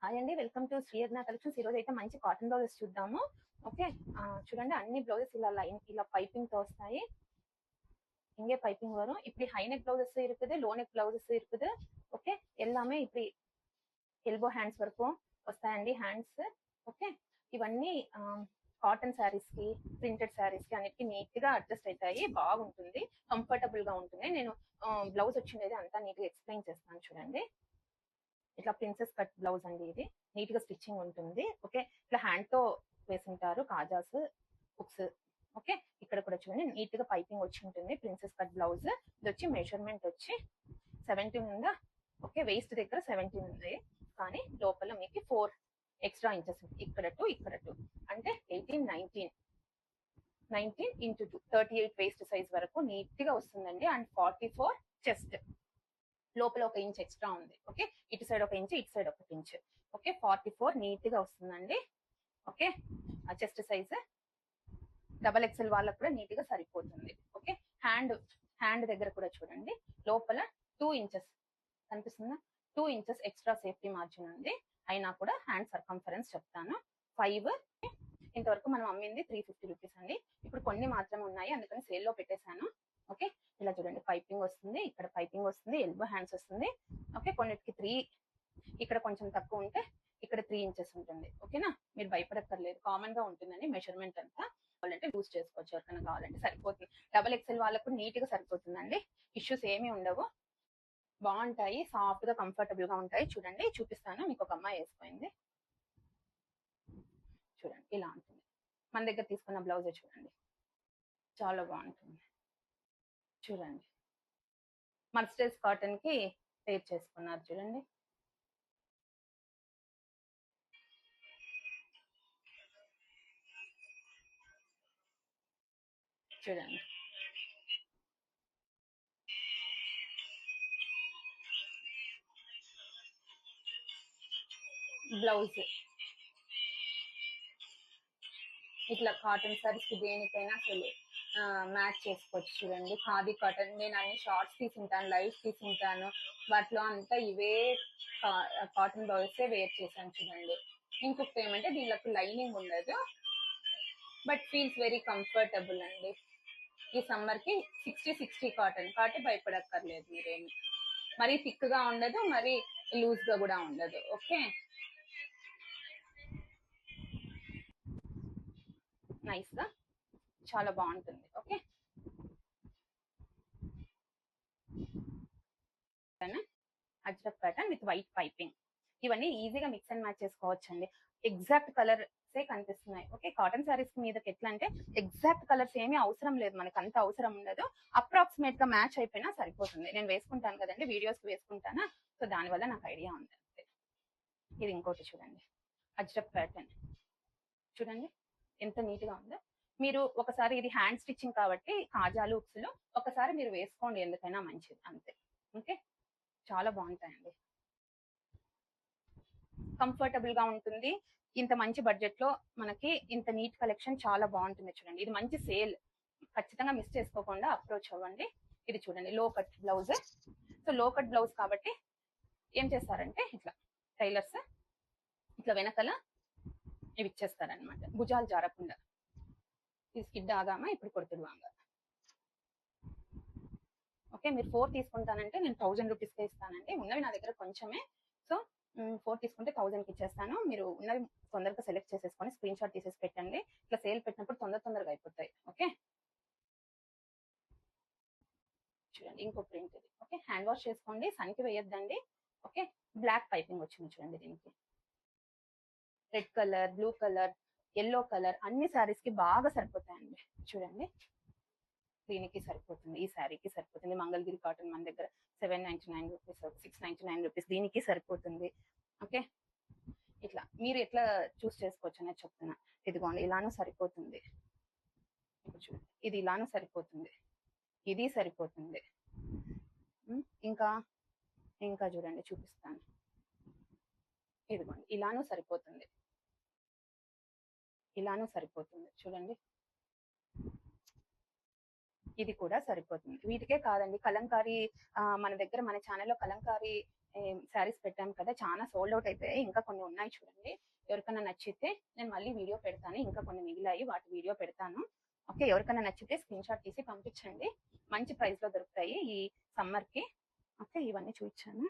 Hi అండి, welcome to శ్రీయజ్ఞ collections. ఈ రోజు అయితే మంచి కాటన్ బ్లౌజెస్ చూద్దాము. ఓకే, చూడండి అన్ని బ్లౌజెస్ ఇలా లైన్ ఇలా పైపింగ్ తో వస్తాయి. இங்கே பைப்பிங் வரும். இப்படி ஹை நெக் பிளவுசஸ் இருக்குது, லோ நெக் பிளவுசஸ் இருக்குது. ఓకే, எல்லாமே இப்படி ఎల్బో హ్యాండ్స్ వరకు వస్తాయండి హ్యాండ్స్. ఓకే, ఇవన్నీ కాటన్ శారీస్ కి, ప్రింటెడ్ శారీస్ కి అన్నిటికీ నీట్ గా అడ్జస్ట్ అవుతాయి. బాగుంటుంది, కంఫర్టబుల్ గా ఉంటుంది. నేను బ్లౌజ్ వచ్చిండేది అంతా నీట్ గా ఎక్స్ప్లెయిన్ చేస్తాను చూడండి. ఇట్లా ప్రిన్సెస్ కట్ బ్లౌజ్ అండి, ఇది నీట్ గా స్టిచ్చింగ్ ఉంటుంది. ఓకే, ఇట్లా హ్యాండ్ తో వేసింటారు కాజాస్, హుక్స్. ఓకే, ఇక్కడ కూడా చూడండి నీట్ గా పైపింగ్ వచ్చి ఉంటుంది. ప్రిన్సెస్ కట్ బ్లౌజ్ ఇది వచ్చి మెజర్మెంట్ వచ్చి 17 ఉందా. ఓకే, వేస్ట్ దగ్గర 17 ఉంది, కానీ లోపల మీకు 4 ఎక్స్ట్రా ఇంచెస్ ఇక్కడ 2 ఇక్కడ 2 అంటే 18 19 ఇంటూ 2 38 వేస్ట్ సైజ్ వరకు నీట్ గా వస్తుందండి. అండ్ 44 చెస్ట్, లోపల 1 ఇంచ్ ఎక్స్ట్రా ఉంది. ఓకే, ఇటు సైడ్ 1 ఇంచ్, ఇటు సైడ్ 1 ఇంచ్. ఓకే, 44 నీట్ గా వస్తుందండి. Okay, chest size double XL వాళ్ళకు కూడా నీట్ గా సరిపోతుంది. ఓకే, హ్యాండ్ దగ్గర కూడా చూడండి లోపల 2 ఇంచెస్ కనిపిస్తుందా, 2 ఇంచెస్ ఎక్స్ట్రా సేఫ్టీ మార్జిన్ ఉంది. అయినా కూడా హ్యాండ్ సర్కంఫరెన్స్ చెప్తాను 5. ఇంతవరకు మనం అమ్మింది 350 రూపీస్ అండి. ఇప్పుడు కొన్ని మాత్రమే ఉన్నాయి, అందుకని సేల్ లో పెట్టేశాను. ఓకే, ఇలా చూడండి పైపింగ్ వస్తుంది, ఇక్కడ పైపింగ్ వస్తుంది, ఎల్బో హ్యాండ్స్ వస్తుంది. ఓకే, కొన్నిటికి 3, ఇక్కడ కొంచెం తక్కువ ఉంటే ఇక్కడ 3 ఇంచెస్ ఉంటుంది. ఓకేనా, మీరు భయపడక్కర్లేదు, కామన్ గా ఉంటుందండి మెజర్మెంట్ అంతా. కావాలంటే యూజ్ చేసుకోవచ్చు, ఎవరికైనా కావాలంటే సరిపోతుంది. డబల్ ఎక్సెల్ వాళ్ళకు నీట్ గా సరిపోతుందండి, ఇష్యూస్ ఏమీ ఉండవు, బాగుంటాయి, సాఫ్ట్ గా కంఫర్టబుల్ గా ఉంటాయి. చూడండి చూపిస్తాను, మీకు ఒక అమ్మాయి వేసుకుంది చూడండి, ఇలా ఉంటుంది. మన దగ్గర తీసుకున్న బ్లౌజే చూడండి, చాలా బాగుంటుంది. చూడండి మర్స్టైజ్ కాటన్ కి పేర్ చేసుకున్నారు చూడండి. చూడండి బ్లౌజ్ ఇట్లా కాటన్ సారీస్ కి దేనికైనా అసలు మ్యాచ్ చేసుకోవచ్చు. చూడండి ఖాదీ కాటన్, నేను అన్ని షార్ట్స్ తీసుంటాను, లైవ్స్ తీసుంటాను, వాటిలో అంతా ఇవే కాటన్ బ్లౌజెస్ వేర్ చేశాను చూడండి. ఇంకొకటి ఏమంటే దీనికి లైనింగ్ ఉండదు, బట్ ఫీల్స్ వెరీ కంఫర్టబుల్ అండి. ఈ సమ్మర్ కి 60 కాటన్ కాబట్టి భయపడక్కర్లేదు మీరేమి. మరీ థిక్ గా ఉండదు, మరీ లూజ్ గా కూడా ఉండదు. ఓకే, నైస్ గా చాలా బాగుంటుంది. Okay, Ajrak pattern with white piping, ఇవన్నీ ఈజీగా మిక్స్ అండ్ మ్యాచ్ చేసుకోవచ్చు అండి. ఎగ్జాక్ట్ కలర్సే కనిపిస్తున్నాయి. ఓకే, కాటన్ శారీస్ మీదకి ఎట్లా అంటే ఎగ్జాక్ట్ కలర్స్ ఏమీ అవసరం లేదు, మనకు అంత అవసరం ఉండదు. అప్రాక్సిమేట్ గా మ్యాచ్ అయిపోయినా సరిపోతుంది. నేను వేసుకుంటాను కదండి, వీడియోస్ కి వేసుకుంటానా, సో దానివల్ల నాకు ఐడియా ఉంది. ఇది ఇంకోటి చూడండి, అజ్రక్ ప్యాటర్న్ చూడండి ఎంత నీట్ గా ఉందో. మీరు ఒకసారి, ఇది హ్యాండ్ స్టిచ్చింగ్ కాబట్టి కాజాలు ఉక్సులు ఒకసారి మీరు వేసుకోండి, ఎందుకైనా మంచిది అంతే. ఓకే, చాలా బాగుంటాయండి, కంఫర్టబుల్ గా ఉంటుంది. ఇంత మంచి బడ్జెట్ లో మనకి ఇంత నీట్ కలెక్షన్ చాలా బాగుంటుంది. చూడండి ఇది మంచి సేల్, ఖచ్చితంగా మిస్ చేసుకోకుండా అప్రోచ్ అవ్వండి. ఇది చూడండి లో కట్ బ్లౌజ్. సో లో కట్ బ్లౌజ్ కాబట్టి ఏం చేస్తారంటే ఇట్లా టైలర్స్ ఇట్లా వెనకల ఇవి ఇచ్చేస్తారనమాట, భుజాలు జారకుండా. ఇది స్కిడ్ ఆగామా ఇప్పుడు కొడుతుడువాంగా. ఓకే, మీరు 4 తీసుకుంటానంటే నేను 1000 రూపీస్కే ఇస్తానండి, ఉన్నవి నా దగ్గర కొంచెమే. సో 4 తీసుకుంటే 1000కి ఇచ్చేస్తాను. మీరు ఉన్నవి తొందరగా సెలెక్ట్ చేసేసుకొని స్క్రీన్ షాట్ తీసేసి పెట్టండి, ఇట్లా సేల్ పెట్టినప్పుడు తొందరగా అయిపోతాయి. ఓకే, చూడండి ఇంకో ప్రింట్ ఇది. ఓకే, హ్యాండ్ వాష్ చేసుకోండి, సన్కి వేయొద్దండి. ఓకే, బ్లాక్ పైపింగ్ వచ్చింది చూడండి, దీనికి red colour, blue colour, yellow colour అన్ని శారీస్ కి బాగా సరిపోతాయండి. చూడండి దీనికి సరిపోతుంది, ఈ శారీకి సరిపోతుంది. మంగళగిరి కాటన్ మన దగ్గర 799 రూపీస్, 699 రూపీస్, దీనికి సరిపోతుంది. ఓకే, ఇట్లా మీరు ఎట్లా చూస్ చేసుకోవచ్చు అనేది చెప్తున్నా. ఇదిగోండి ఇలానూ సరిపోతుంది, చూడండి ఇది ఇలానూ సరిపోతుంది, ఇది సరిపోతుంది. ఇంకా ఇంకా చూడండి చూపిస్తాను, ఇదిగోండి ఇలానూ సరిపోతుంది, ఇలానూ సరిపోతుంది. చూడండి ఇది కూడా సరిపోతుంది. వీటికే కాదండి, కలంకారీ మన దగ్గర మన ఛానల్లో కలంకారీ శారీస్ పెట్టాం కదా, చాలా సోల్డ్ అవుట్ అయిపోయాయి. ఇంకా కొన్ని ఉన్నాయి చూడండి. ఎవరికైనా నచ్చితే నేను మళ్ళీ వీడియో పెడతాను. ఇంకా కొన్ని మిగిలాయి, వాటి వీడియో పెడతాను. ఓకే, ఎవరికైనా నచ్చితే స్క్రీన్ షాట్ తీసి పంపించండి. మంచి ప్రైస్ లో దొరుకుతాయి ఈ సమ్మర్ కి. ఓకే, ఇవన్నీ చూపించాను.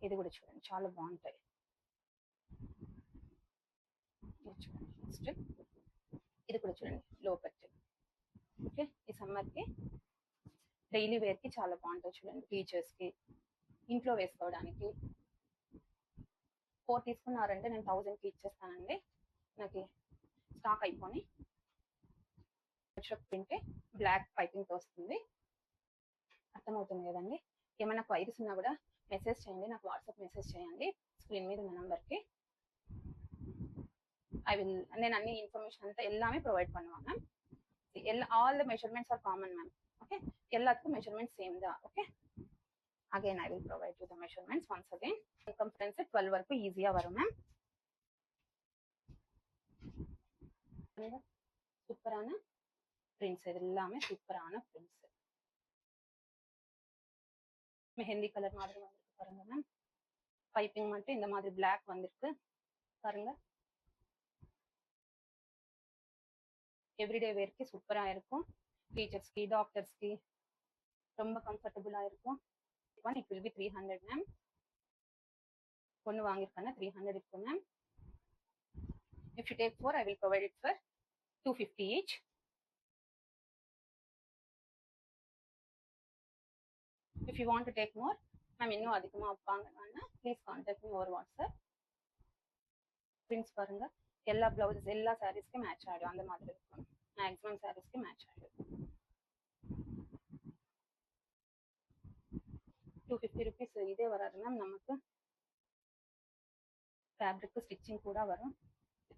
ఇది కూడా చూడండి, చాలా బాగుంటాయి. చూడండి నెక్స్ట్ ఇది కూడా చూడండి, లో బడ్జెట్. ఓకే, ఈ సమ్మర్ కి డైలీ వేర్ కి చాలా బాగుంటాయి చూడండి. టీచర్స్ కి, ఇంట్లో వేసుకోవడానికి. 4 తీసుకున్నారంటే నేను 1000కి ఇచ్చేస్తానండి. నాకు స్టాక్ అయిపోయి ప్రింట్ బ్లాక్ పైపింగ్ తో వస్తుంది. అర్థమవుతుంది కదండి. ఏమైనా క్వైరీస్ ఉన్నా కూడా మెసేజ్ చేయండి, నాకు వాట్సాప్ మెసేజ్ చేయండి స్క్రీన్ మీద ఉన్న నంబర్కి. నేను అన్ని இன்ஃபர்மேஷன் అంతా எல்லாமே ப்ரொவைட் பண்ணுவாங்க ma'am. All the measurements R common ma'am. Okay, எல்லாத்துக்கும் மெஷர்மெண்ட் சேம் தான். Okay, again I will provide you the measurements once again. Circumference 12 வரைக்கும் ஈஸியா வரும் மேம். சூப்பரான பிரிண்ட்ஸ், இது எல்லாமே சூப்பரான பிரிண்ட்ஸ். மெஹந்தி கலர் மாதிரி வந்திருக்கு பாருங்க மேம். பைப்பிங் மட்டும் இந்த மாதிரி பிளாக் வந்திருக்கு பாருங்க. எவ்ரிடே வேர்க்கு சூப்பரா இருக்கும். டீச்சர்ஸ்க்கு, டாக்டர்ஸ்க்கு ரொம்ப கம்ஃபர்டபுளா இருக்கும். It will be 300 ma'am. ஒன்று வாங்கியிருக்காங்க 300 இருக்கும் ma'am. If you take 4, I will provide it for 250 each. If you want to take more, ma'am இன்னும் அதிகமாக வைப்பாங்கன்னா please contact me over WhatsApp. Prints பாருங்க, எல்லா பிளவுஸ் எல்லா சாரீஸ்க்கு மேட்ச் ஆகிடும். அந்த மாதிரி இருக்கும். மேக்ஸிமம் சாரீஸ்க்கு மேட்ச் ஆகிடும். 250 rupees இதே வராது மேம். நமக்கு ஃபேப்ரிக் ஸ்டிச்சிங் கூட வரும்.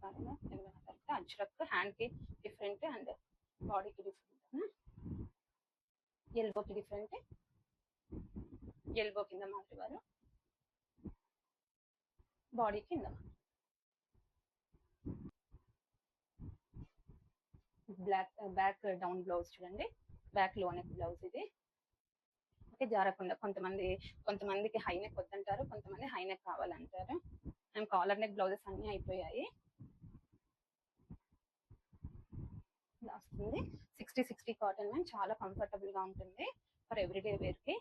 பாருங்க எவ்வளோ நல்லா இருக்கு. அஜ்ரக் ஹேண்ட்க்கு டிஃப்ரெண்ட் அண்ட் பாடிக்கு டிஃப்ரெண்ட், எல்போக்கு டிஃப்ரெண்ட். எல்போக்கு இந்த மாதிரி வரும், பாடிக்கு இந்த மாதிரி. బ్యాక్ డౌన్ బ్లౌజ్ చూడండి, బ్యాక్ లో నెక్ బ్లౌజ్ ఇది. ఓకే, జారకుండా. కొంతమందికి హై నెక్ వద్దంటారు, కొంతమంది హై నెక్ కావాలంటారు. మేము కాలర్ నెక్ బ్లౌజెస్ అన్నీ అయిపోయాయి. వస్తుంది 60 కాటన్ మ్యామ్. చాలా కంఫర్టబుల్ గా ఉంటుంది ఫర్ ఎవ్రీడే వేర్ కి.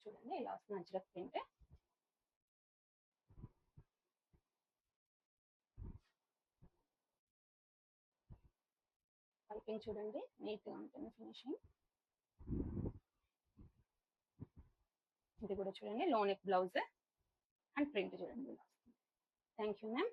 చూడండి ఇలా వస్తుంది అజ్రక్ ప్రింట్. పైపింగ్ చూడండి, నీట్ గా ఉంటుంది ఫినిషింగ్. ఇది కూడా చూడండి, లో నెక్ బ్లౌజ్ అండ్ ప్రింట్ చూడండి. Thank you ma'am.